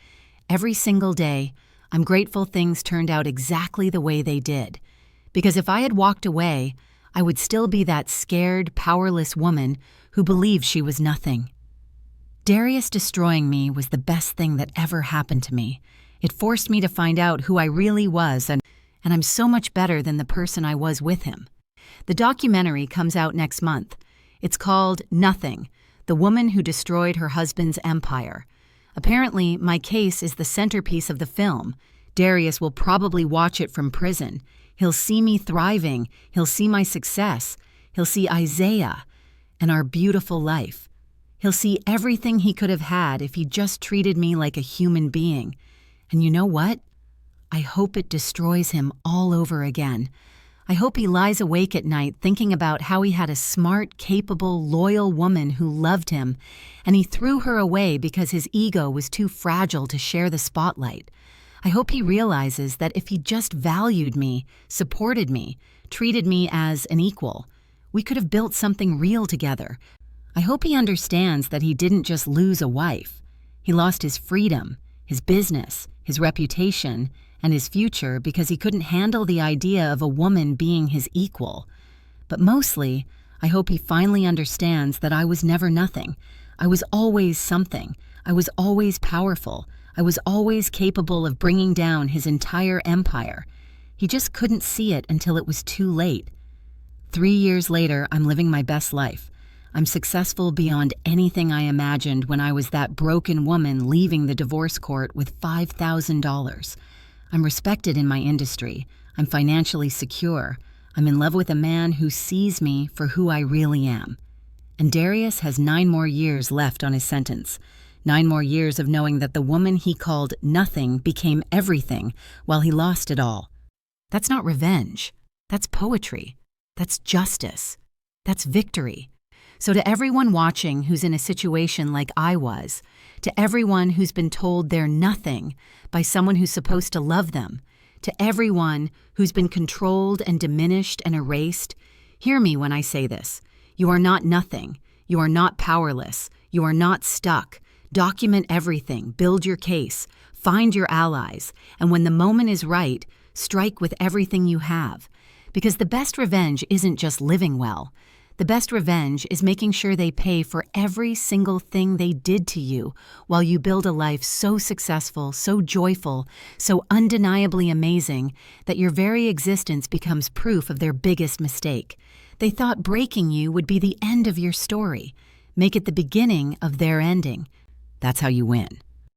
every single day, I'm grateful things turned out exactly the way they did. Because if I had walked away, I would still be that scared, powerless woman who believed she was nothing. Darius destroying me was the best thing that ever happened to me. It forced me to find out who I really was, and I'm so much better than the person I was with him. The documentary comes out next month. It's called Nothing: The Woman Who Destroyed Her Husband's Empire. Apparently, my case is the centerpiece of the film. Darius will probably watch it from prison. He'll see me thriving. He'll see my success. He'll see Isaiah and our beautiful life. He'll see everything he could have had if he just treated me like a human being. And you know what? I hope it destroys him all over again. I hope he lies awake at night thinking about how he had a smart, capable, loyal woman who loved him, and he threw her away because his ego was too fragile to share the spotlight. I hope he realizes that if he just valued me, supported me, treated me as an equal, we could have built something real together. I hope he understands that he didn't just lose a wife. He lost his freedom, his business, his reputation, and his future because he couldn't handle the idea of a woman being his equal. But mostly, I hope he finally understands that I was never nothing. I was always something. I was always powerful. I was always capable of bringing down his entire empire. He just couldn't see it until it was too late. 3 years later, I'm living my best life. I'm successful beyond anything I imagined when I was that broken woman leaving the divorce court with $5,000. I'm respected in my industry. I'm financially secure. I'm in love with a man who sees me for who I really am. And Darius has 9 more years left on his sentence. 9 more years of knowing that the woman he called nothing became everything while he lost it all. That's not revenge. That's poetry. That's justice. That's victory. So to everyone watching who's in a situation like I was, to everyone who's been told they're nothing by someone who's supposed to love them, to everyone who's been controlled and diminished and erased, hear me when I say this. You are not nothing. You are not powerless. You are not stuck. Document everything. Build your case. Find your allies. And when the moment is right, strike with everything you have. Because the best revenge isn't just living well. The best revenge is making sure they pay for every single thing they did to you while you build a life so successful, so joyful, so undeniably amazing that your very existence becomes proof of their biggest mistake. They thought breaking you would be the end of your story. Make it the beginning of their ending. That's how you win.